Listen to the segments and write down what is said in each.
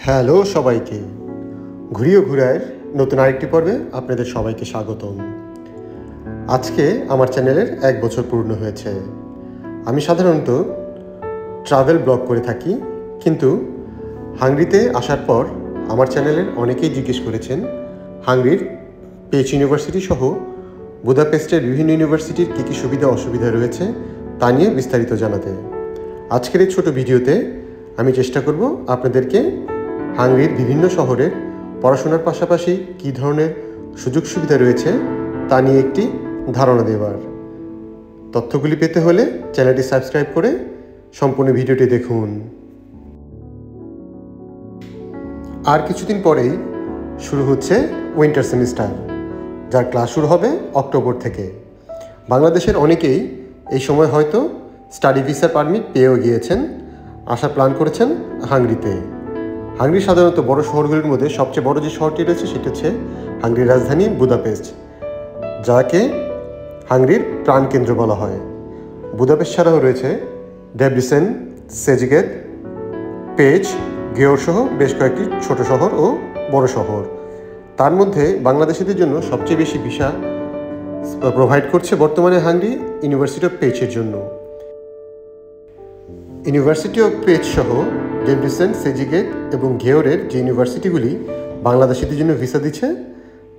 Hello সবাইকে, ঘুরিয়ে ঘুরায়ের নতুন আরেকটি পর্বে আপনাদের সবাইকে স্বাগতম। আজকে আমার চ্যানেলের 1 বছর পূর্ণ হয়েছে। আমি সাধারণত ট্রাভেল ব্লগ করে থাকি, কিন্তু হাঙ্গরিতে আসার পর আমার চ্যানেলের অনেকেই জিজ্ঞেস করেছেন হাঙ্গরির পেচ ইউনিভার্সিটি সহ বুদাপেস্টের বিভিন্ন ইউনিভার্সিটির কী কী সুবিধা অসুবিধা রয়েছে তা নিয়ে বিস্তারিত জানাতে। আজকের এই ছোট ভিডিওতে আমি চেষ্টা করব আপনাদেরকে হাঙ্গরির বিভিন্ন শহরের পড়াশোনার পাশাপাশি কী ধরনের সুযোগ সুবিধা রয়েছে তা নিয়ে একটি ধারণা দেওয়ার। তথ্যগুলি পেতে হলে চ্যানেলটি সাবস্ক্রাইব করে সম্পূর্ণ ভিডিওটি দেখুন। আর কিছুদিন পরেই শুরু হচ্ছে উইন্টার সেমিস্টার, যার ক্লাস শুরু হবে অক্টোবর থেকে। বাংলাদেশের অনেকেই এই সময় হয়তো স্টাডি ভিসা পারমিট পেয়েও গিয়েছেন, আসার প্ল্যান করেছেন হাঙ্গরিতে। হাঙ্গরি সাধারণত বড় শহরগুলির মধ্যে সবচেয়ে বড় যে শহরটি রয়েছে সেটি হচ্ছে হাঙ্গরির রাজধানী বুদাপেস্ট, যাকে হাঙ্গরির প্রাণকেন্দ্র বলা হয়। বুদাপেস্ট ছাড়াও রয়েছে ডেব্রিসেন, সেজিগেট, পেচ, গেওর সহ বেশ কয়েকটি ছোট শহর ও বড় শহর। তার মধ্যে বাংলাদেশিদের জন্য সবচেয়ে বেশি ভিসা প্রোভাইড করছে বর্তমানে হাঙ্গরি ইউনিভার্সিটি অফ পেচের জন্য। ইউনিভার্সিটি অফ পেচ সহ ডেব্রিসেন, সেজিগেট এবং গেওরের যে ইউনিভার্সিটিগুলি বাংলাদেশিদের জন্য ভিসা দিচ্ছে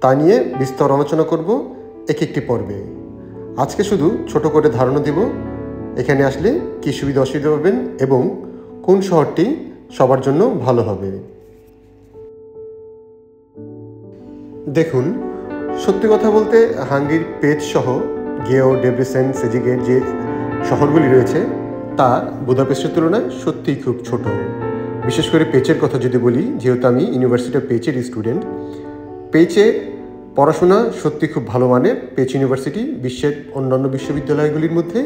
তা নিয়ে বিস্তর আলোচনা করব এক একটি পর্বে। আজকে শুধু ছোট করে ধারণা দেব এখানে আসলে কী সুবিধা অসুবিধা পাবেন এবং কোন শহরটি সবার জন্য ভালো হবে। দেখুন, সত্যি কথা বলতে হাঙ্গরির পেচ সহ গেও, ডেব্রিসেন, সেজিগেট যে শহরগুলি রয়েছে তা বুদাপেস্টের তুলনায় সত্যিই খুব ছোট। বিশেষ করে পেচের কথা যদি বলি, যেহেতু আমি ইউনিভার্সিটি অফ পেচের স্টুডেন্ট, পেচে পড়াশোনা সত্যি খুব ভালো মানের। পেচ ইউনিভার্সিটি বিশ্বের অন্যান্য বিশ্ববিদ্যালয়গুলির মধ্যে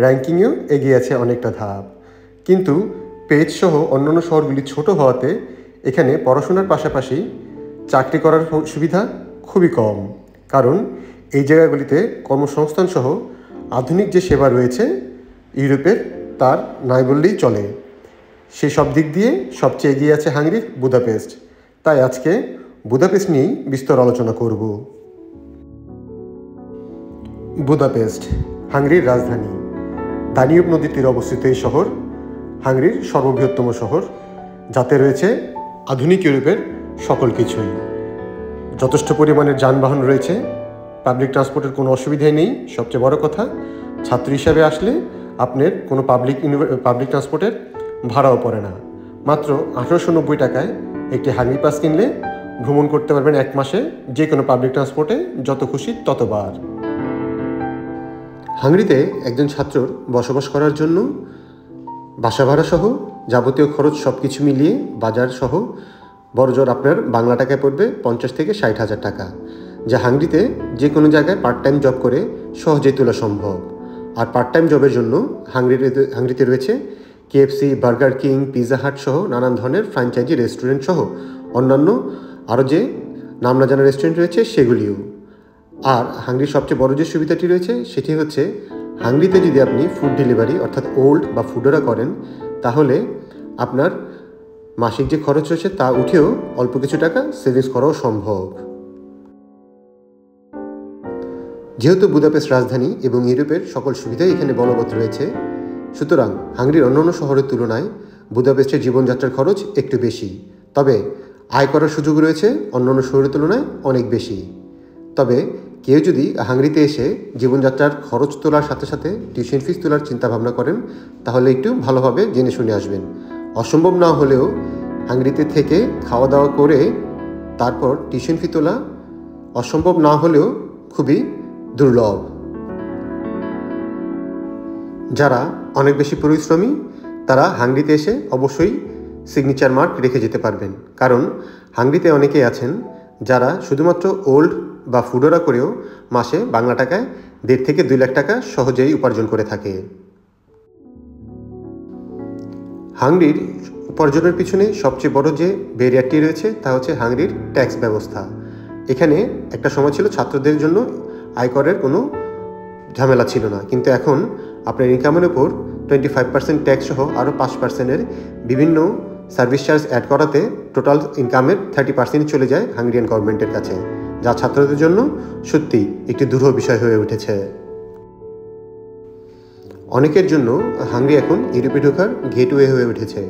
র্যাঙ্কিংয়েও এগিয়ে আছে অনেকটা ধাপ। কিন্তু পেচ সহ অন্যান্য শহরগুলি ছোট হওয়াতে এখানে পড়াশোনার পাশাপাশি চাকরি করার সুবিধা খুবই কম, কারণ এই জায়গাগুলিতে কর্মসংস্থান সহ আধুনিক যে সেবা রয়েছে ইউরোপের তার নাই বললেই চলে। সেই সব দিক দিয়ে সবচেয়ে এগিয়ে আছে হাঙ্গরির বুদাপেস্ট। তাই আজকে বুদাপেস্ট নিয়েই বিস্তর আলোচনা করব। বুদাপেস্ট হাঙ্গরির রাজধানী। দানিউব নদীর তীরে অবস্থিত এই শহর হাঙ্গরির সর্ববৃহত্তম শহর, যাতে রয়েছে আধুনিক ইউরোপের সকল কিছুই। যথেষ্ট পরিমাণের যানবাহন রয়েছে, পাবলিক ট্রান্সপোর্টের কোনো অসুবিধাই নেই। সবচেয়ে বড় কথা, ছাত্র হিসাবে আসলে আপনার কোনো পাবলিক ট্রান্সপোর্টের ভাড়াও পড়ে না। মাত্র 1890 টাকায় একটি হাঙ্গরি পাস কিনলে ভ্রমণ করতে পারবেন 1 মাসে যে কোনো পাবলিক ট্রান্সপোর্টে, যত খুশি ততবার। হাঙ্গরিতে একজন ছাত্রর বসবাস করার জন্য বাসা ভাড়া সহ যাবতীয় খরচ সব কিছু মিলিয়ে বাজার সহ বড়জোর আপনার বাংলা টাকায় পড়বে 50 থেকে 60 হাজার টাকা, যা হাঙ্গরিতে যে কোনো জায়গায় পার্ট টাইম জব করে সহজেই তোলা সম্ভব। আর পার্ট টাইম জবের জন্য হাঙ্গরিতে রয়েছে KFC, burger king, Pizza Hut সহ নানান ধরনের ফ্র্যাঞ্চাইজি রেস্টুরেন্ট সহ অন্যান্য আরও যে নাম না জানা রেস্টুরেন্ট রয়েছে সেগুলিও। আর হাঙ্গরির সবচেয়ে বড় যে সুবিধাটি রয়েছে সেটি হচ্ছে হাঙ্গরিতে যদি আপনি ফুড ডেলিভারি অর্থাৎ ওল্ড বা ফুডোরা করেন, তাহলে আপনার মাসিক যে খরচ রয়েছে তা উঠেও অল্প কিছু টাকা সেভিংস করাও সম্ভব। যেহেতু বুদাপেস্ট রাজধানী এবং ইউরোপের সকল সুবিধাই এখানে বলবৎ রয়েছে, সুতরাং হাঙ্গরির অন্যান্য শহরের তুলনায় বুদাপেস্টের জীবনযাত্রার খরচ একটু বেশি। তবে আয় করার সুযোগ রয়েছে অন্যান্য শহরের তুলনায় অনেক বেশি। তবে কেউ যদি হাঙ্গরিতে এসে জীবনযাত্রার খরচ তোলার সাথে সাথে টিউশন ফিস তোলার চিন্তাভাবনা করেন, তাহলে একটু ভালোভাবে জেনে শুনে আসবেন। অসম্ভব না হলেও হাঙ্গরিতে থেকে খাওয়া দাওয়া করে তারপর টিউশন ফি তোলা অসম্ভব না হলেও খুবই দুর্লভ। যারা অনেক বেশি পরিশ্রমী তারা হাঙ্গরিতে এসে অবশ্যই সিগনেচার মার্ক রেখে যেতে পারবেন, কারণ হাঙ্গরিতে অনেকেই আছেন যারা শুধুমাত্র ওল্ড বা ফুডোরা করেও মাসে বাংলা টাকায় 1.5 থেকে 2 লাখ টাকা সহজেই উপার্জন করে থাকে। হাঙ্গরির উপার্জনের পিছনে সবচেয়ে বড় যে ব্যারিয়ারটি রয়েছে তা হচ্ছে হাঙ্গরির ট্যাক্স ব্যবস্থা। এখানে একটা সময় ছিল ছাত্রদের জন্য আয়করের কোনো ঝামেলা ছিল না, কিন্তু এখন আপনার ইনকামের উপর 25% ট্যাক্স সহ আরও 5%-এর বিভিন্ন সার্ভিস চার্জ অ্যাড করাতে টোটাল ইনকামের 30% চলে যায় হাঙ্গেরিয়ান গভর্নমেন্টের কাছে, যা ছাত্রদের জন্য সত্যি একটি দুরূহ বিষয় হয়ে উঠেছে। অনেকের জন্য হাঙ্গেরি এখন ইউরোপে ঢোকার গেটওয়ে হয়ে উঠেছে,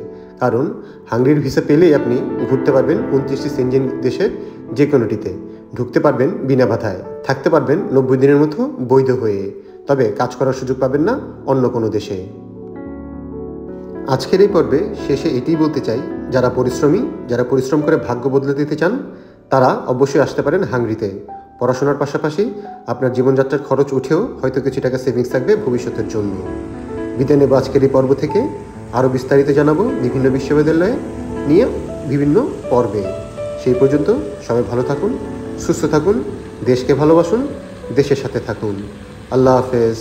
কারণ হাঙ্গেরির ভিসা পেলেই আপনি ঘুরতে পারবেন 29টি সেনজেন দেশের যে কোনোটিতে, ঢুকতে পারবেন বিনা বাধায়, থাকতে পারবেন 90 দিনের মতো বৈধ হয়ে, তবে কাজ করার সুযোগ পাবেন না অন্য কোনো দেশে। আজকের এই পর্বে শেষে এটিই বলতে চাই, যারা পরিশ্রমী, যারা পরিশ্রম করে ভাগ্য বদলে দিতে চান, তারা অবশ্যই আসতে পারেন হাঙ্গেরিতে। পড়াশোনার পাশাপাশি আপনার জীবনযাত্রার খরচ উঠেও হয়তো কিছু টাকা সেভিংস থাকবে ভবিষ্যতের জন্য। বিদায় নেব আজকের এই পর্ব থেকে। আরও বিস্তারিত জানাবো বিভিন্ন বিশ্ববিদ্যালয়ে নিয়ে বিভিন্ন পর্বে। সেই পর্যন্ত সবাই ভালো থাকুন, সুস্থ থাকুন, দেশকে ভালোবাসুন, দেশের সাথে থাকুন। আল্লাহ হাফেজ।